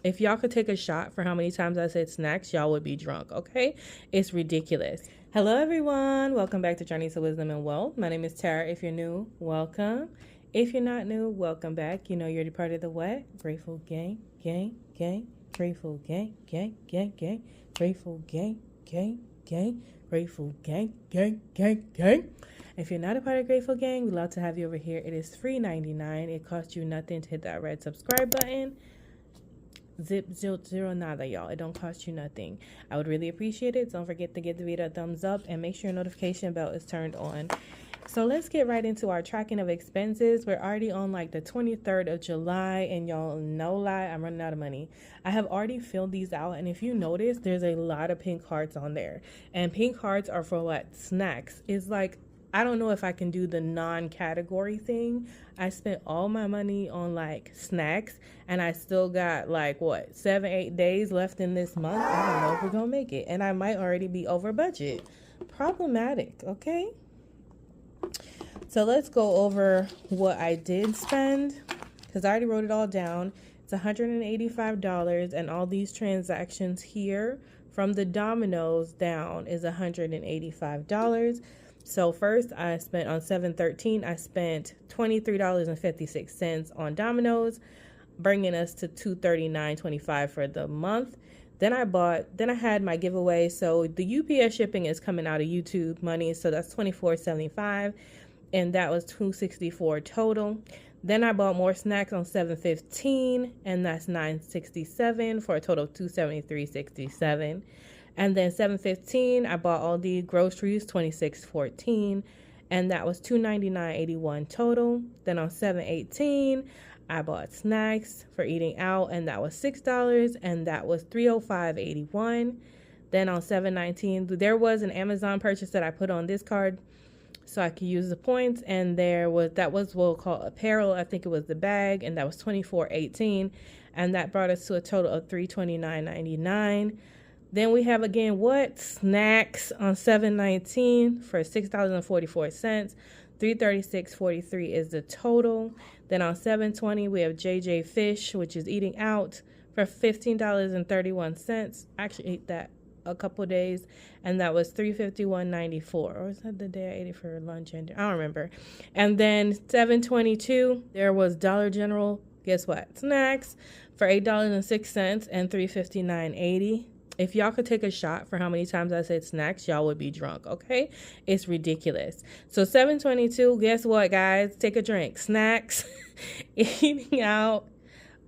If y'all could take a shot for how many times I said snacks, y'all would be drunk, okay? It's ridiculous. Hello, everyone. Welcome back to Journeys to Wisdom and Wealth. My name is Tara. If you're new, welcome. If you're not new, welcome back. You know you're the part of the what? Grateful gang, gang, gang. Grateful gang, gang, gang, gang. Grateful gang, gang, gang. Grateful gang, gang, gang, gang. If you're not a part of Grateful Gang, we'd love to have you over here. It is free $99. It costs you nothing to hit that red subscribe button. Zero nada, y'all. It don't cost you nothing. I would really appreciate it. Don't forget to give the video a thumbs up and make sure your notification bell is turned on. So let's get right into our tracking of expenses. We're already on like the 23rd of July, and y'all, no lie, I'm running out of money. I have already filled these out, and if you notice, there's a lot of pink hearts on there. And pink hearts are for what? Snacks. It's like, I don't know if I can do the non-category thing. I spent all my money on like snacks, and I still got like what, 7-8 days left in this month. I don't know if we're gonna make it, and I might already be over budget. Problematic, okay? So let's go over what I did spend, because I already wrote it all down. It's $185, and all these transactions here from the Domino's down is $185. So first I spent on 7/13, I spent $23.56 on Domino's, bringing us to $239.25 for the month. Then I had my giveaway. So the UPS shipping is coming out of YouTube money. So that's $24.75. And that was $264 total. Then I bought more snacks on 7/15, and that's $967 for a total of $273.67. And then 7/15, I bought all the groceries, $26.14, and that was $299.81 total. Then on 7/18, I bought snacks for eating out, and that was $6, and that was $305.81. Then on 7/19, there was an Amazon purchase that I put on this card so I could use the points, and that was what we'll call apparel. I think it was the bag, and that was $24.18, and that brought us to a total of $329.99. Then we have again what? Snacks on 7/19 for $6.44. $336.43 is the total. Then on 7/20 we have JJ Fish, which is eating out, for $15.31. I actually ate that a couple days, and that was $351.94. Or was that the day I ate it for lunch? And I don't remember. And then 7/22 there was Dollar General. Guess what? Snacks for $8.06 and $359.80. If y'all could take a shot for how many times I said snacks, y'all would be drunk, okay? It's ridiculous. So 7/22, guess what, guys? Take a drink. Snacks, eating out.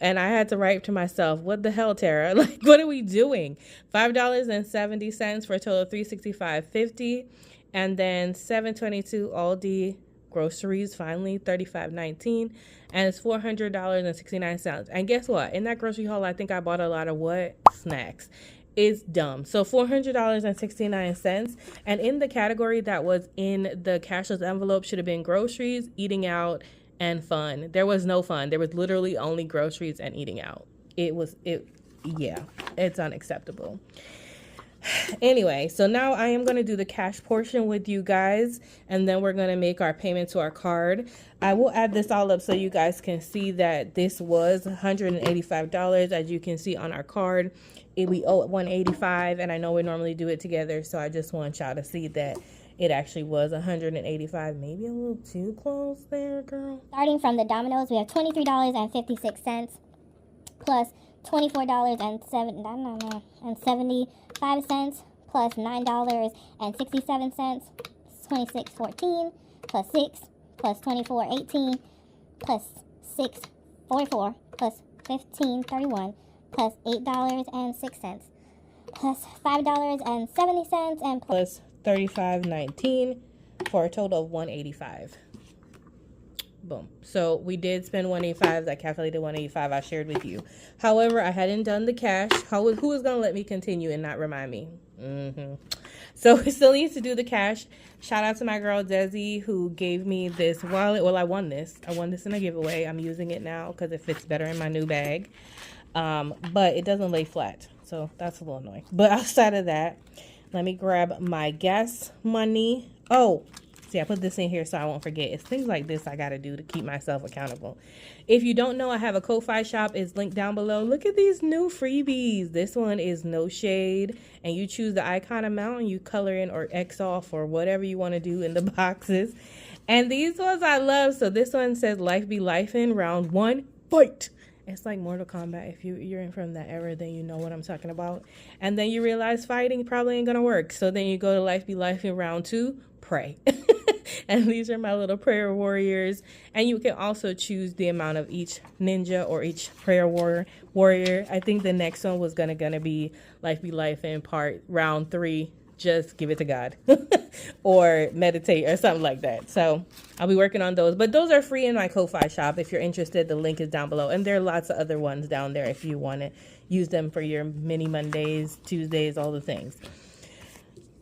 And I had to write to myself, what the hell, Tara? Like, what are we doing? $5.70 for a total of $365.50. And then 7/22, Aldi groceries, finally, $35.19. And it's $400.69. And guess what? In that grocery haul, I think I bought a lot of what? Snacks. It's dumb. So $400.69. And in the category that was in the cashless envelope should have been groceries, eating out, and fun. There was no fun. There was literally only groceries and eating out. Yeah, it's unacceptable. Anyway, so now I am going to do the cash portion with you guys, and then we're going to make our payment to our card. I will add this all up so you guys can see that this was $185. As you can see on our card, we owe $185, and I know we normally do it together, so I just want y'all to see that it actually was $185. Maybe a little too close there, girl. Starting from the Domino's, we have $23.56 plus $24.75 plus $9.67, $26.14 plus 6 plus $24.18 plus $6.44 plus $15.31 plus $8.06 plus $5.70 and plus $35.19 for a total of $185. Boom. So we did spend $185. I calculated $185. I shared with you. However, I hadn't done the cash. Who is going to let me continue and not remind me? So we still need to do the cash. Shout out to my girl Desi who gave me this wallet. Well, I won this. I won this in a giveaway. I'm using it now because it fits better in my new bag. But it doesn't lay flat. So that's a little annoying. But outside of that, let me grab my gas money. Oh, See, I put this in here so I won't forget. It's things like this I got to do to keep myself accountable. If you don't know, I have a Ko-Fi shop. It's linked down below. Look at these new freebies. This one is no shade. And you choose the icon amount and you color in or X off or whatever you want to do in the boxes. And these ones I love. So this one says life be life in round 1, fight. It's like Mortal Kombat. If you're in from that era, then you know what I'm talking about. And then you realize fighting probably ain't going to work. So then you go to life be life in round 2, pray. And these are my little prayer warriors. And you can also choose the amount of each ninja or each prayer warrior. I think the next one was gonna be life be life in part round 3. Just give it to God or meditate or something like that. So I'll be working on those. But those are free in my Ko-Fi shop. If you're interested, the link is down below. And there are lots of other ones down there if you want to use them for your mini Mondays, Tuesdays, all the things.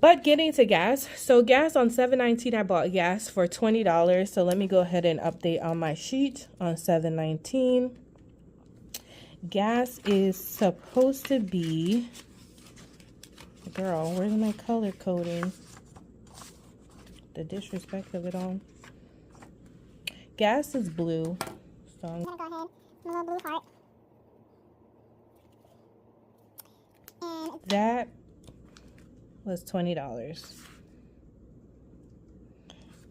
But getting to gas. So gas on 7/19, I bought gas for $20. So let me go ahead and update on my sheet on 7/19. Gas is supposed to be... Girl, where's my color coding? The disrespect of it all. Gas is blue. So I'm gonna go ahead, my little blue heart. And that was $20.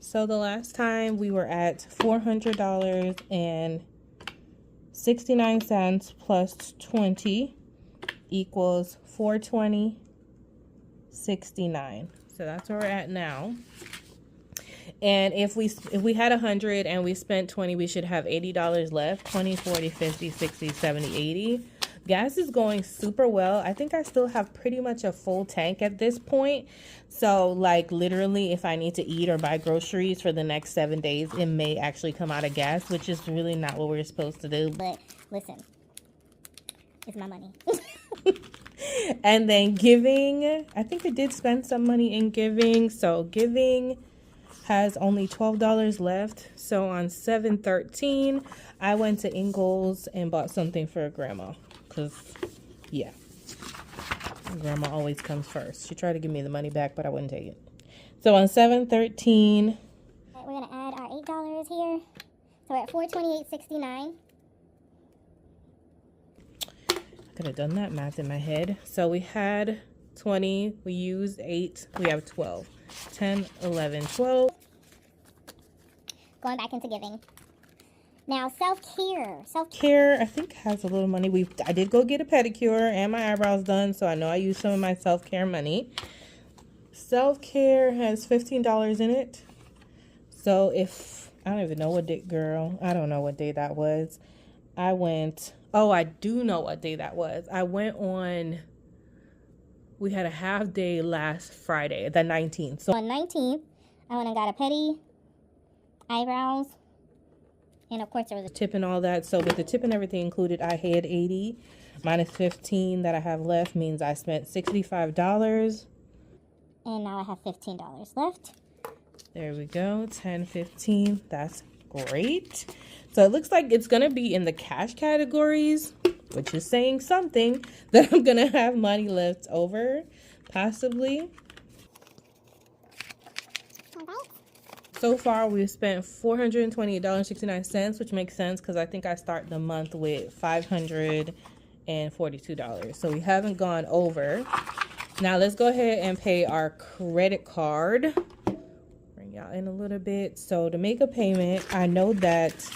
So the last time we were at $400.69 plus 20 equals $420.69. So that's where we're at now. And if we had 100 and we spent 20, we should have $80 left. 20, 40, 50, 60, 70, 80. Gas is going super well. I think I still have pretty much a full tank at this point. So like literally if I need to eat or buy groceries for the next 7 days, it may actually come out of gas, which is really not what we're supposed to do. But listen, it's my money. And then giving, I think I did spend some money in giving. So giving has only $12 left. So on 7/13, I went to Ingles and bought something for grandma. Because, yeah, grandma always comes first. She tried to give me the money back, but I wouldn't take it. So on 7/13, we're going to add our $8 here. So we're at $428.69. I could have done that math in my head. So we had 20, we used 8, we have 12. 10, 11, 12. Going back into giving. Now, self-care. Self-care, I think, has a little money. I did go get a pedicure and my eyebrows done, so I know I used some of my self-care money. Self-care has $15 in it. So if, I don't even know what day, girl. I don't know what day that was. I do know what day that was. I went on, we had a half day last Friday, the 19th. So on 19th, I went and got a pedi, eyebrows, and of course there was a tip and all that. So with the tip and everything included, I had 80 minus 15 that I have left means I spent $65. And now I have $15 left. There we go. 10, 15. That's great. So it looks like it's going to be in the cash categories, which is saying something, that I'm going to have money left over, possibly. So far, we've spent $428.69, which makes sense because I think I start the month with $542. So we haven't gone over. Now let's go ahead and pay our credit card. Bring y'all in a little bit. So to make a payment, I know that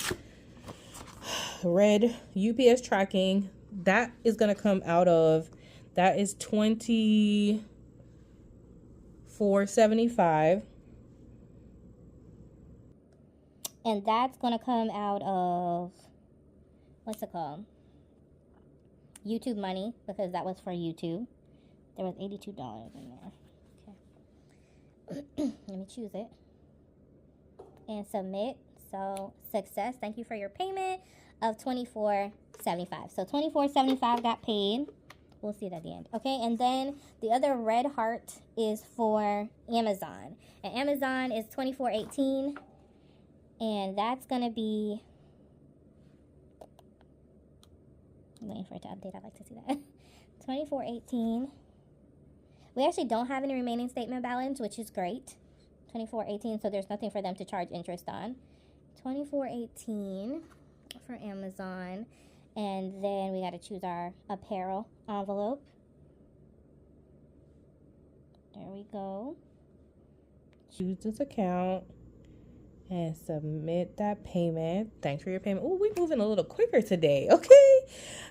red UPS tracking, that is going to come out of, that is $24.75. And that's going to come out of, what's it called? YouTube money, because that was for YouTube. There was $82 in there. Okay. Let me choose it. And submit. So, success. Thank you for your payment of $24.75. So, $24.75 got paid. We'll see it at the end. Okay, and then the other red heart is for Amazon. And Amazon is $24.18. And that's going to be, I'm waiting for it to update. I'd like to see that. $24.18. We actually don't have any remaining statement balance, which is great. 24.18, so there's nothing for them to charge interest on. 24.18 for Amazon. And then we got to choose our apparel envelope. There we go. Choose this account and submit that payment. Thanks for your payment. Oh, we're moving a little quicker today. Okay.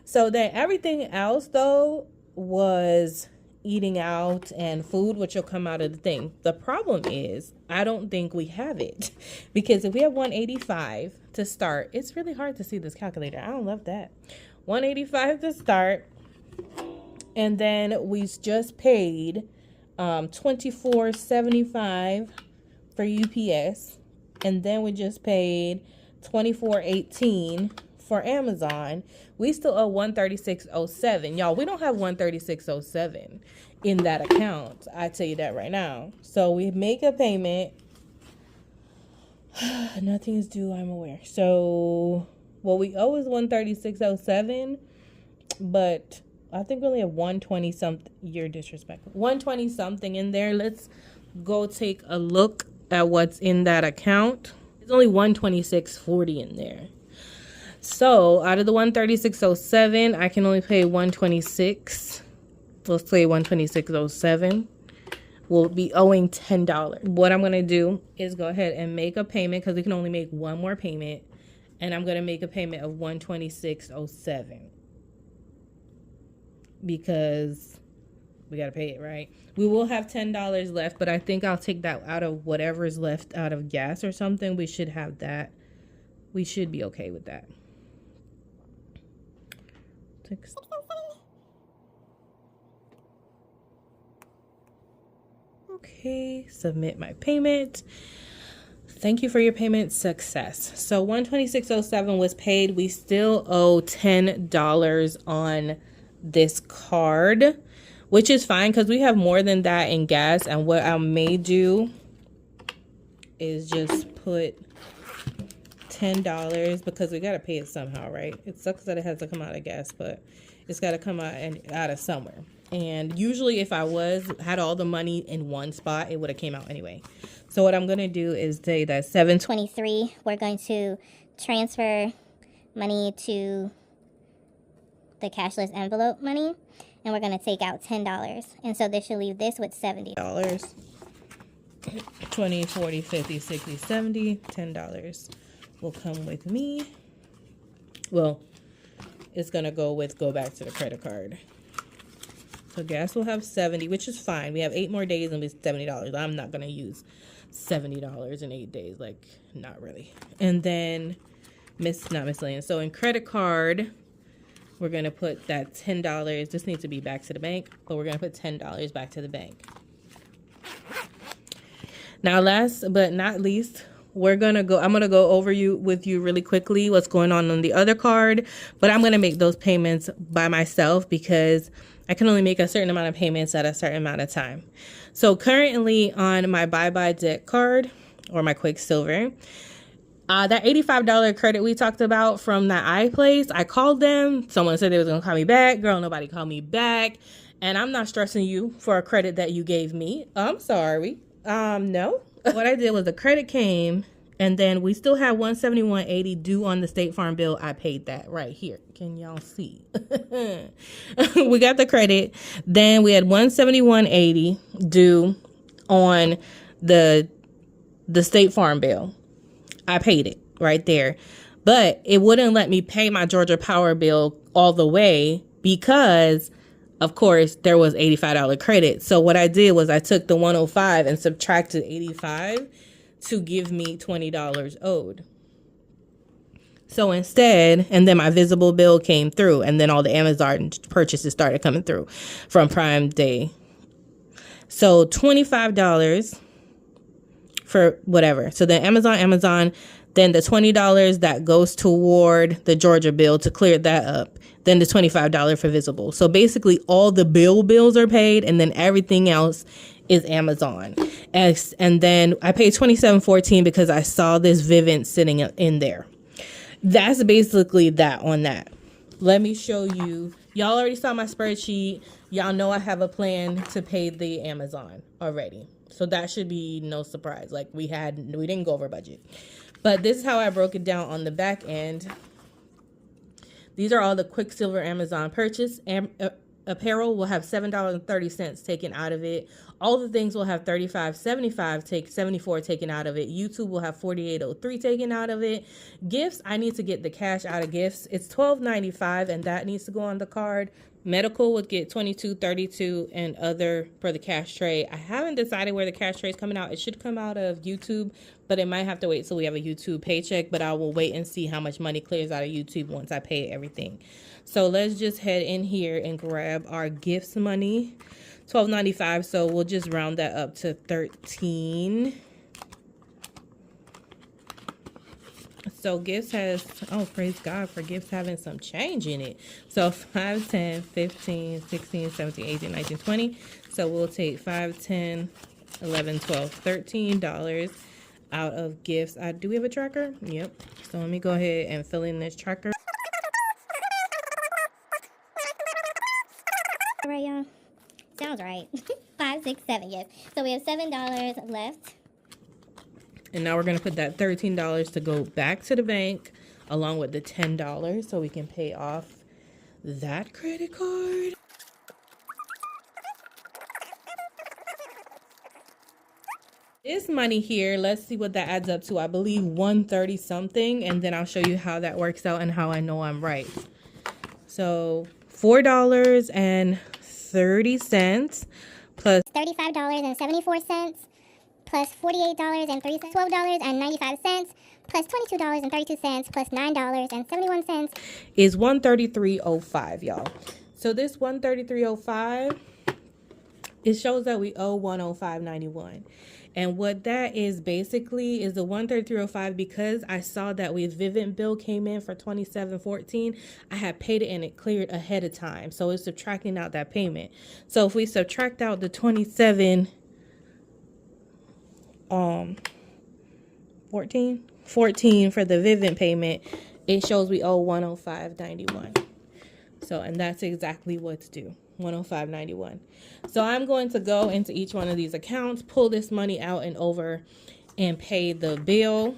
So then everything else though was eating out and food, which will come out of the thing. The problem is I don't think we have it, because if we have 185 to start, it's really hard to see this calculator. I don't love that. 185 to start, and then we just paid $24.75 for UPS, and then we just paid $24.18 for Amazon. We still owe $136.07. Y'all, we don't have $136.07 in that account. I tell you that right now. So we make a payment. Nothing is due, I'm aware. So what we owe is $136.07, but I think we only have 120 something. You're disrespectful. 120 something in there. Let's go take a look at what's in that account. It's only 126.40 in there. So out of the 136.07, I can only pay 126. Let's say 126.07. We'll be owing $10. What I'm going to do is go ahead and make a payment, because we can only make one more payment. And I'm going to make a payment of 126.07. Because we got to pay it, right? We will have $10 left, but I think I'll take that out of whatever's left out of gas or something. We should have that. We should be okay with that. Okay, submit my payment. Thank you for your payment. Success. So 126.07 was paid. We still owe $10 on this card, which is fine because we have more than that in gas. And what I may do is just put $10, because we got to pay it somehow, right? It sucks that it has to come out of gas, but it's got to come out of somewhere. And usually if I had all the money in one spot, it would have came out anyway. So what I'm going to do is say that 723, we're going to transfer money to the cashless envelope money, and we're going to take out $10. And so this should leave this with $70. 20, 40, 50, 60, 70, $10 will come with me. Well, it's going to go back to the credit card. So gas will have 70, which is fine. We have 8 more days and it's $70. I'm not going to use $70 in 8 days. Like, not really. And then, not miscellaneous. So in credit card, we're going to put that $10. This needs to be back to the bank, but we're going to put $10 back to the bank. Now, last but not least, I'm going to go over with you really quickly what's going on the other card, but I'm going to make those payments by myself because I can only make a certain amount of payments at a certain amount of time. So currently on my Bye Debt card, or my Quicksilver, that $85 credit we talked about from that iPlace, I called them. Someone said they was going to call me back. Girl, nobody called me back. And I'm not stressing you for a credit that you gave me. I'm sorry. No. What I did was the credit came, and then we still have $171.80 due on the State Farm bill. I paid that right here. Can y'all see? We got the credit. Then we had $171.80 due on the State Farm bill. I paid it right there. But it wouldn't let me pay my Georgia Power bill all the way because, of course, there was $85 credit. So what I did was I took the $105 and subtracted $85 to give me $20 owed. So instead, and then my visible bill came through, and then all the Amazon purchases started coming through from Prime Day. So $25 for whatever. So then Amazon, then the $20 that goes toward the Georgia bill to clear that up. Then the $25 for visible. So basically all the bills are paid, and then everything else is Amazon. And then I paid $27.14 because I saw this Vivint sitting in there. That's basically that on that. Let me show you. Y'all already saw my spreadsheet. Y'all know I have a plan to pay the Amazon already. So that should be no surprise. Like we didn't go over budget. But this is how I broke it down on the back end. These are all the Quicksilver Amazon purchase. Apparel will have $7.30 taken out of it. All the things will have $35.75 taken out of it. YouTube will have $48.03 taken out of it. Gifts, I need to get the cash out of gifts. It's $12.95 and that needs to go on the card. Medical would get $22.32 and other for the cash tray. I haven't decided where the cash tray is coming out. It should come out of YouTube, but it might have to wait till we have a YouTube paycheck. But I will wait and see how much money clears out of YouTube once I pay everything. So let's just head in here and grab our gifts money. $12.95. So we'll just round that up to $13. So gifts has, oh, praise God for gifts having some change in it. So 5, 10, 15, 16, 17, 18, 19, 20. So we'll take 5, 10, 11, 12, $13 out of gifts. Do we have a tracker? Yep. So let me go ahead and fill in this tracker. All right, y'all. Sounds right. 5, 6, 7, yes. So we have $7 left. And now we're going to put that $13 to go back to the bank along with the $10 so we can pay off that credit card. This money here, let's see what that adds up to. I believe 130 something, and then I'll show you how that works out and how I know I'm right. So $4.30 plus $35.74 plus $48.30, $12.95 plus $22.32 plus $9.71 is $133.05, y'all. So this $133.05, it shows that we owe $105.91. And what that is basically is the $133.05 because I saw that with Vivint bill came in for $27.14. I had paid it and it cleared ahead of time. So it's subtracting out that payment. So if we subtract out the 14 for the Vivint payment, it shows we owe $105.91. So, and that's exactly what's due, $105.91. So I'm going to go into each one of these accounts, pull this money out and over and pay the bill.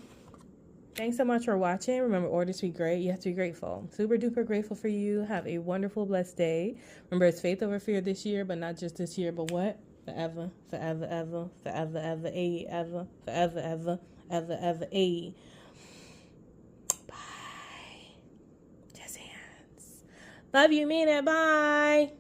Thanks so much for watching. Remember, orders be great. You have to be grateful. Super duper grateful for you. Have a wonderful, blessed day. Remember, it's faith over fear this year, but not just this year, but what? Forever, forever, ever, forever, ever, ever, forever, ever, ever, ever, Bye. Just hands. Love you, mean it. Bye.